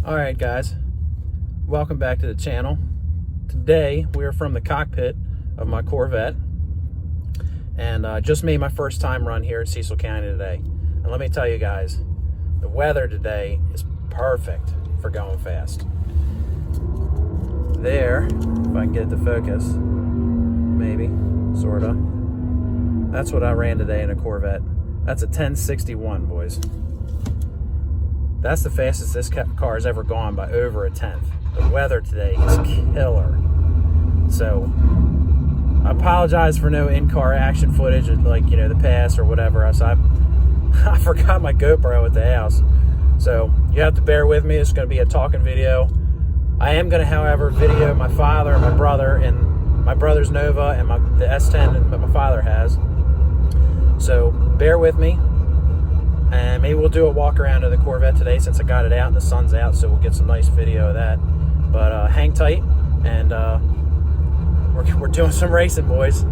Alright guys, welcome back to the channel. Today we are from the cockpit of my Corvette, and just made my first time run here at Cecil County today. And let me tell you guys, the weather today is perfect for going fast. There, if I can get it to focus, maybe, sorta. That's what I ran today in a Corvette. That's a 1061, boys. That's the fastest this car has ever gone, by over a tenth. The weather today is killer. So, I apologize for no in-car action footage of, like, you know, the past or whatever. I forgot my GoPro at the house. So, you have to bear with me. It's going to be a talking video. I am going to, however, video my father and my brother and my brother's Nova and the S10 that my father has. So, bear with me. And maybe we'll do a walk around of the Corvette today since I got it out and the sun's out, so we'll get some nice video of that. But hang tight, and we're doing some racing, boys.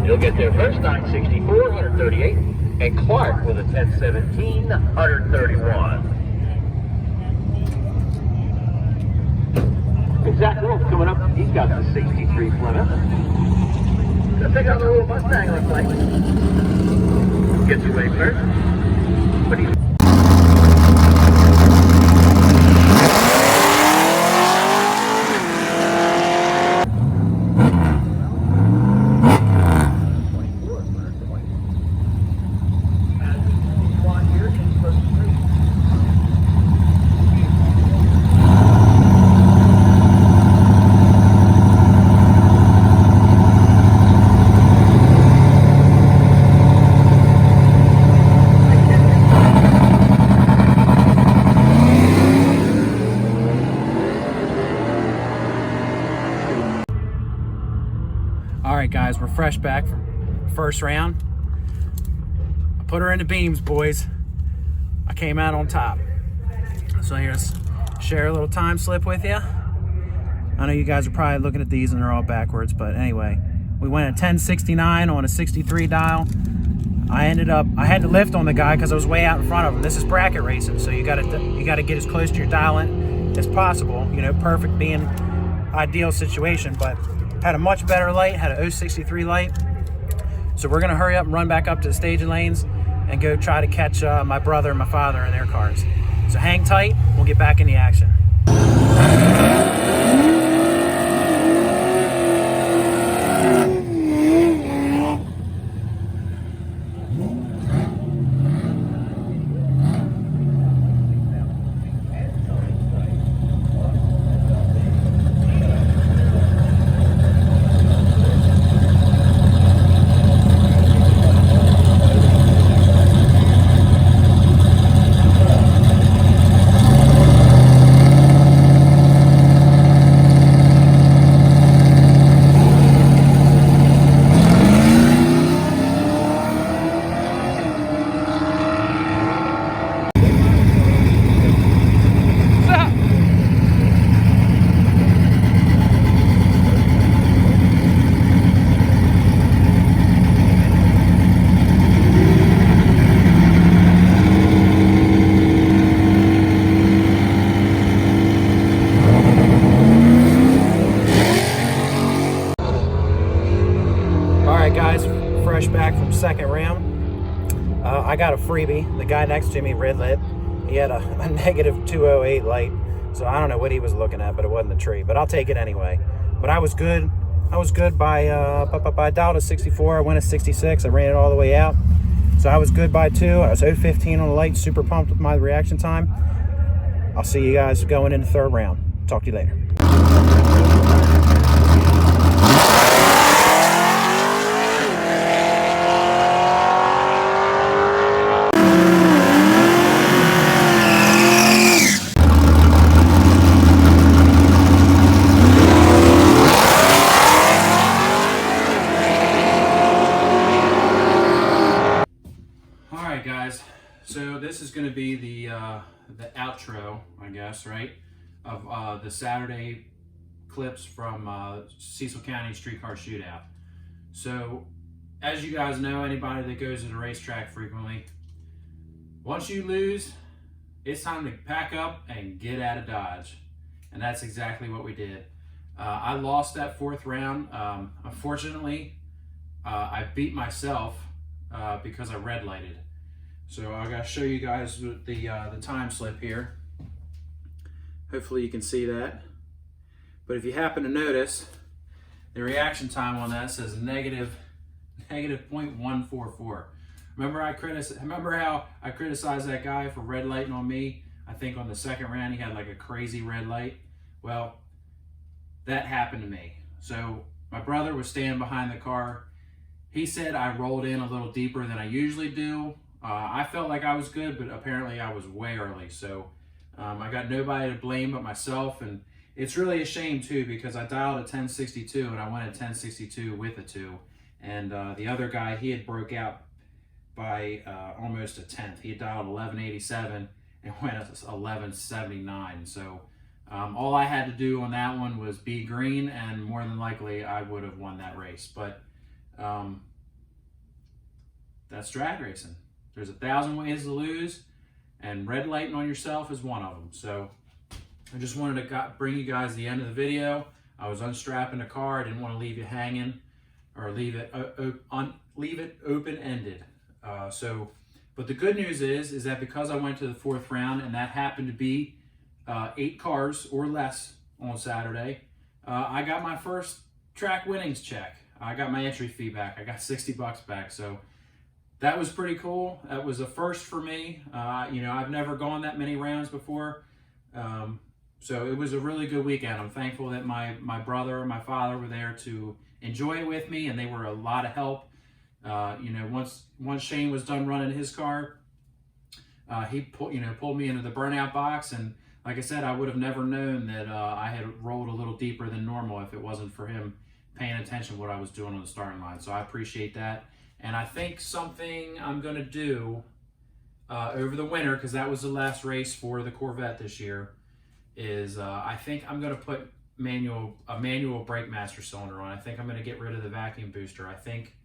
You'll get there first, 964, 138, and Clark with a 1017, 131. Zach Wolf coming up, he's got the 63 Plymouth. Gonna pick out the little Mustang, looks like. Gets away first, but he's... Alright guys, we're fresh back from first round. I put her in the beams, boys. I came out on top. So here's share a little time slip with you. I know you guys are probably looking at these and they're all backwards, but anyway, we went at 1069 on a 63 dial. I had to lift on the guy because I was way out in front of him. This is bracket racing, so you gotta get as close to your dial in as possible. You know, perfect being ideal situation, but had a much better light, had a 063 light. So we're gonna hurry up and run back up to the staging lanes and go try to catch my brother and my father in their cars. So hang tight, we'll get back in the action. Guys, fresh back from second round. I got a freebie. The guy next to me, red lit, he had a negative 208 light, so I don't know what he was looking at, but it wasn't the tree, but I'll take it anyway. But I was good. by I dialed a 64. I went a 66. I ran it all the way out, so I was good by 2. I was 015 on the light. Super pumped with my reaction time. I'll see you guys going into the third round. Talk to you later. this is going to be the outro, I guess, right, of the Saturday clips from Cecil County Streetcar Shootout. So, as you guys know, anybody that goes to the racetrack frequently, once you lose, it's time to pack up and get out of Dodge. And that's exactly what we did. I lost that 4th round. Unfortunately, I beat myself because I red lighted. So I gotta show you guys the time slip here. Hopefully you can see that. But if you happen to notice, the reaction time on that says negative 0.144. Remember how I criticized that guy for red lighting on me? I think on the 2nd round he had like a crazy red light. Well, that happened to me. So my brother was standing behind the car. He said I rolled in a little deeper than I usually do. I felt like I was good, but apparently I was way early. So I got nobody to blame but myself, and it's really a shame too because I dialed a 1062 and I went at 1062 with a 2. And the other guy, he had broke out by almost a 10th. He had dialed 1187 and went at 1179. So all I had to do on that one was be green, and more than likely I would have won that race. But that's drag racing. There's 1,000 ways to lose, and red lighting on yourself is one of them. So I just wanted to bring you guys the end of the video. I was unstrapping the car. I didn't want to leave you hanging or leave it open-ended. But the good news is that because I went to the 4th round, and that happened to be 8 cars or less on Saturday, I got my first track winnings check. I got my entry fee back. I got $60 back. So that was pretty cool. That was a first for me. You know, I've never gone that many rounds before. So it was a really good weekend. I'm thankful that my brother and my father were there to enjoy it with me, and they were a lot of help. You know, once Shane was done running his car, he pulled me into the burnout box, and like I said, I would have never known that I had rolled a little deeper than normal if it wasn't for him paying attention to what I was doing on the starting line. So I appreciate that. And I think something I'm gonna do over the winter, because that was the last race for the Corvette this year, is I think I'm gonna put a manual brake master cylinder on. I think I'm gonna get rid of the vacuum booster. I think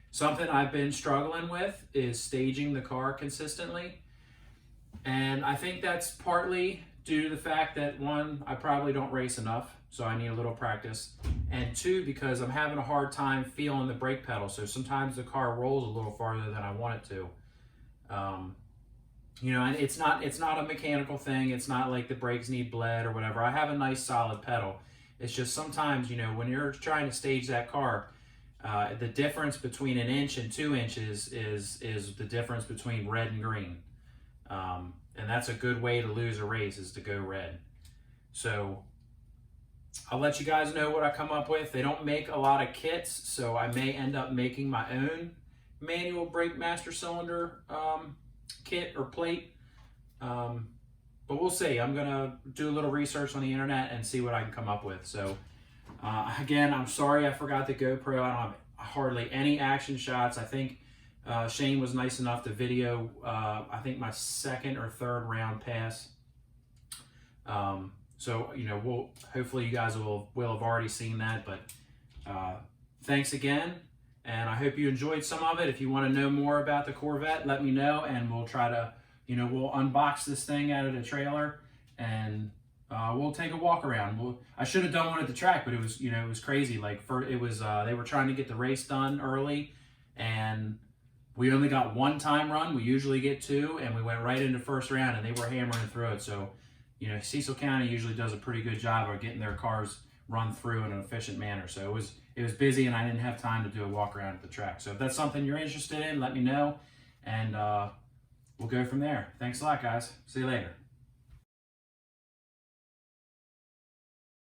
something I've been struggling with is staging the car consistently. And I think that's partly due to the fact that 1, I probably don't race enough, so I need a little practice. And 2, because I'm having a hard time feeling the brake pedal. So sometimes the car rolls a little farther than I want it to. You know, and it's not a mechanical thing. It's not like the brakes need bled or whatever. I have a nice solid pedal. It's just sometimes, you know, when you're trying to stage that car, the difference between 1 inch and 2 inches is the difference between red and green. And that's a good way to lose a race, is to go red. So I'll let you guys know what I come up with. They don't make a lot of kits, so I may end up making my own manual brake master cylinder kit or plate. But we'll see. I'm gonna do a little research on the internet and see what I can come up with. So again, I'm sorry I forgot the GoPro. I don't have hardly any action shots. I think Shane was nice enough to video I think my 2nd or 3rd round pass. So, you know, hopefully you guys will have already seen that, but thanks again, and I hope you enjoyed some of it. If you want to know more about the Corvette, let me know, and we'll try to, you know, we'll unbox this thing out of the trailer, and we'll take a walk around. I should have done one at the track, but it was, you know, it was crazy. Like, they were trying to get the race done early, and we only got 1 time run. We usually get 2, and we went right into 1st round, and they were hammering through it. So, you know, Cecil County usually does a pretty good job of getting their cars run through in an efficient manner. So it was busy, and I didn't have time to do a walk around at the track. So if that's something you're interested in, let me know, and we'll go from there. Thanks a lot, guys. See you later.